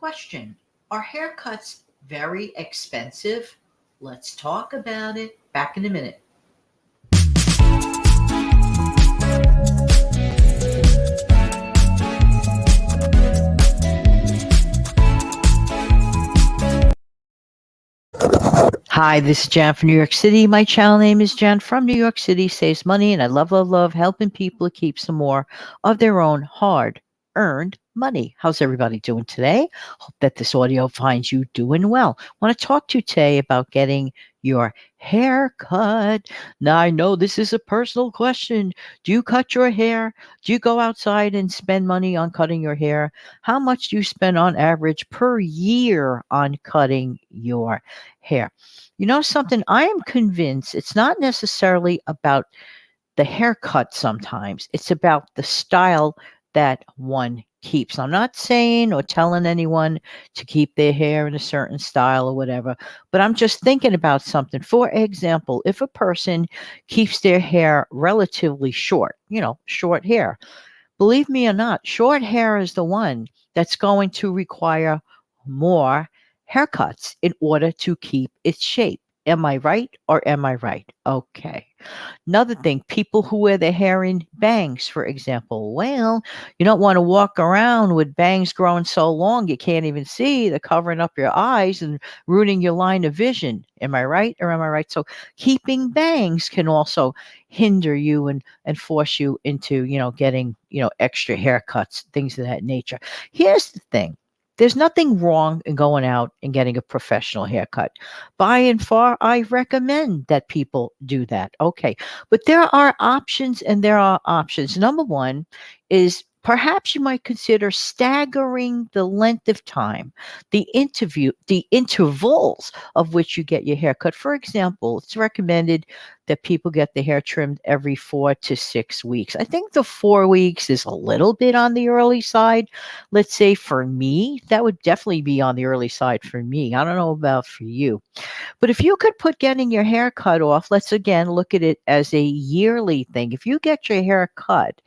Question: are haircuts very expensive? Let's talk about it. Back in a minute. Hi, this is Jan from New York City. My channel name is Jan from New York City Saves Money, and I love, love, love helping people keep some more of their own hard earned money. How's everybody doing today? Hope that this audio finds you doing well. I want to talk to you today about getting your hair cut. Now, I know this is a personal question. Do you cut your hair? Do you go outside and spend money on cutting your hair? How much do you spend on average per year on cutting your hair? You know something? I am convinced it's not necessarily about the haircut sometimes, it's about the style that one keeps. I'm not saying or telling anyone to keep their hair in a certain style or whatever, but I'm just thinking about something. For example, if a person keeps their hair relatively short, short hair, believe me or not, short hair is the one that's going to require more haircuts in order to keep its shape. Am I right or am I right? Okay. Another thing, people who wear their hair in bangs, for example. Well, you don't want to walk around with bangs growing so long you can't even see. They're covering up your eyes and ruining your line of vision. Am I right or am I right? So keeping bangs can also hinder you and force you into, getting, extra haircuts, things of that nature. Here's the thing. There's nothing wrong in going out and getting a professional haircut. By and far, I recommend that people do that. Okay. But there are options and there are options. Number one is perhaps you might consider staggering the length of time, the intervals of which you get your hair cut. For example, it's recommended that people get their hair trimmed every 4 to 6 weeks. I think the 4 weeks is a little bit on the early side. Let's say for me, that would definitely be on the early side for me. I don't know about for you. But if you could put getting your hair cut off, let's again look at it as a yearly thing. If you get your hair cut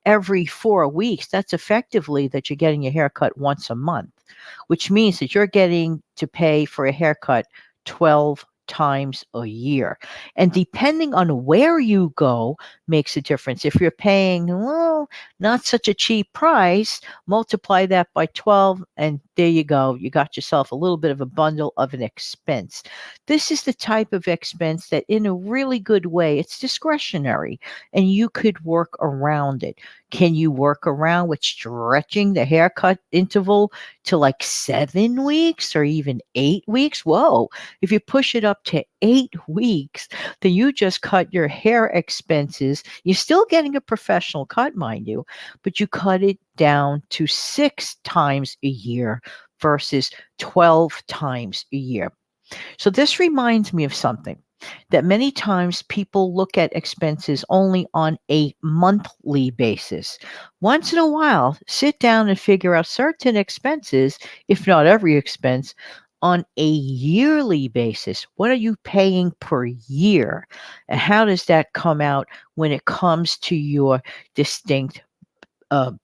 every 4 weeks, that's effectively that you're getting your hair cut once a month, which means that you're getting to pay for a haircut 12 times a year. And depending on where you go makes a difference. If you're paying, well, not such a cheap price, multiply that by 12 and there you go. You got yourself a little bit of a bundle of an expense. This is the type of expense that in a really good way, it's discretionary and you could work around it. Can you work around with stretching the haircut interval to like 7 weeks or even 8 weeks? Whoa, if you push it up to 8 weeks, then you just cut your hair expenses. You're still getting a professional cut, mind you, but you cut it down to 6 times a year versus 12 times a year. So this reminds me of something that many times people look at expenses only on a monthly basis. Once in a while, sit down and figure out certain expenses, if not every expense, on a yearly basis. What are you paying per year? And how does that come out when it comes to your distinct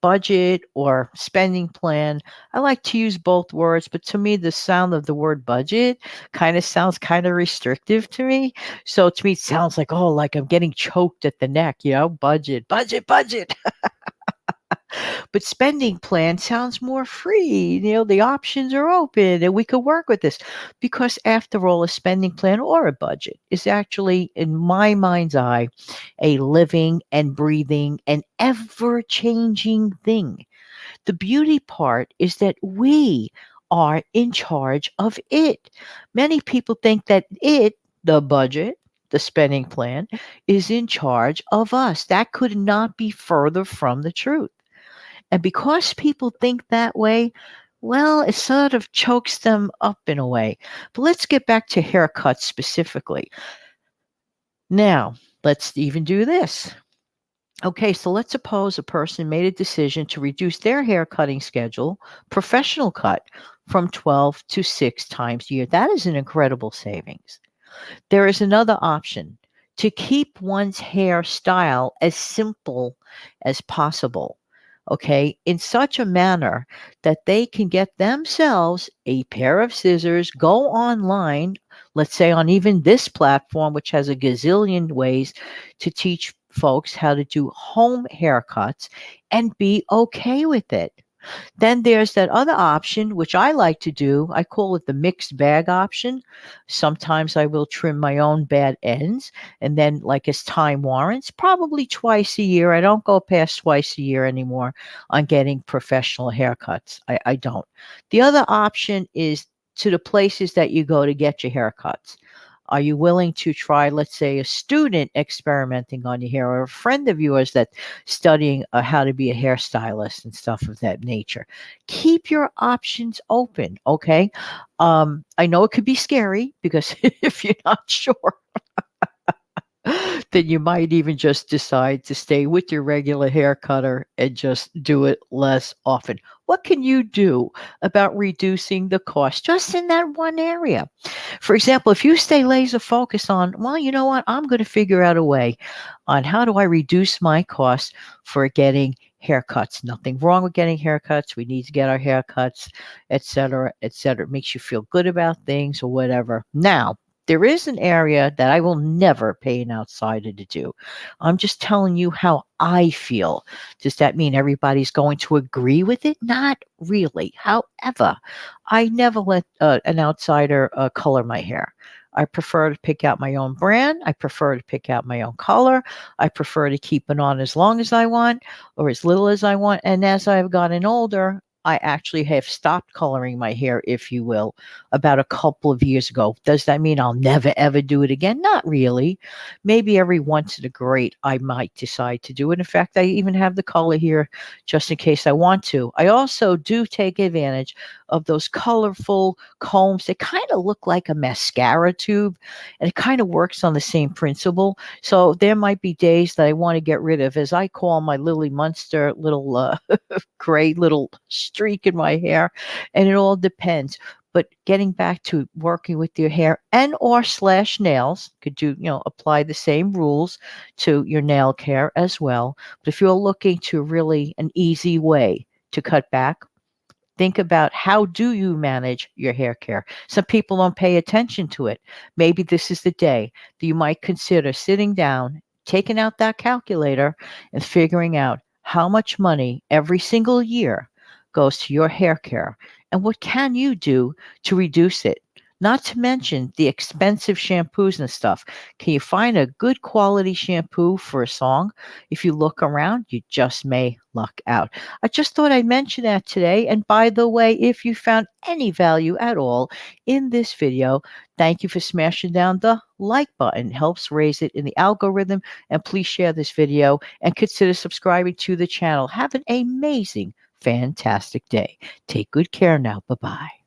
budget or spending plan? I like to use both words, but to me, the sound of the word budget kind of sounds kind of restrictive to me. So to me, it sounds like, oh, like I'm getting choked at the neck, budget, budget, budget. But spending plan sounds more free. The options are open and we could work with this because after all, a spending plan or a budget is actually, in my mind's eye, a living and breathing and ever changing thing. The beauty part is that we are in charge of it. Many people think that the budget, the spending plan, is in charge of us. That could not be further from the truth. And because people think that way, well, it sort of chokes them up in a way. But let's get back to haircuts specifically. Now, let's even do this. Okay, so let's suppose a person made a decision to reduce their hair cutting schedule, professional cut, from 12 to 6 times a year. That is an incredible savings. There is another option to keep one's hairstyle as simple as possible. okay, in such a manner that they can get themselves a pair of scissors, go online, let's say on even this platform, which has a gazillion ways to teach folks how to do home haircuts and be okay with it. Then there's that other option, which I like to do. I call it the mixed bag option. Sometimes I will trim my own bad ends. And then, like as time warrants, probably twice a year. I don't go past twice a year anymore on getting professional haircuts. I don't. The other option is to the places that you go to get your haircuts. Are you willing to try, let's say, a student experimenting on your hair or a friend of yours that's studying how to be a hairstylist and stuff of that nature? Keep your options open, okay? I know it could be scary because if you're not sure, then you might even just decide to stay with your regular hair cutter and just do it less often. What can you do about reducing the cost just in that one area? For example, if you stay laser focused on, well, you know what, I'm going to figure out a way on how do I reduce my costs for getting haircuts. Nothing wrong with getting haircuts. We need to get our haircuts, et cetera, et cetera. It makes you feel good about things or whatever. Now, there is an area that I will never pay an outsider to do. I'm just telling you how I feel. Does that mean everybody's going to agree with it? Not really. However, I never let an outsider color my hair. I prefer to pick out my own brand. I prefer to pick out my own color. I prefer to keep it on as long as I want or as little as I want. And as I've gotten older, I actually have stopped coloring my hair, if you will, about a couple of years ago. Does that mean I'll never ever do it again? Not really. Maybe every once in a great I might decide to do it. In fact, I even have the color here just in case I want to. I also do take advantage of those colorful combs that kind of look like a mascara tube, and it kind of works on the same principle. So there might be days that I want to get rid of, as I call my Lily Munster little gray little streak in my hair, and it all depends. But getting back to working with your hair and or slash nails, could you, apply the same rules to your nail care as well. But if you're looking to really an easy way to cut back, think about how do you manage your hair care. Some people don't pay attention to it. Maybe this is the day that you might consider sitting down, taking out that calculator, and figuring out how much money every single year goes to your hair care and what can you do to reduce it. Not to mention the expensive shampoos and stuff. Can you find a good quality shampoo for a song? If you look around, you just may luck out. I just thought I'd mention that today. And by the way, if you found any value at all in this video, thank you for smashing down the like button. It helps raise it in the algorithm. And please share this video and consider subscribing to the channel. Have an amazing, fantastic day. Take good care now. Bye-bye.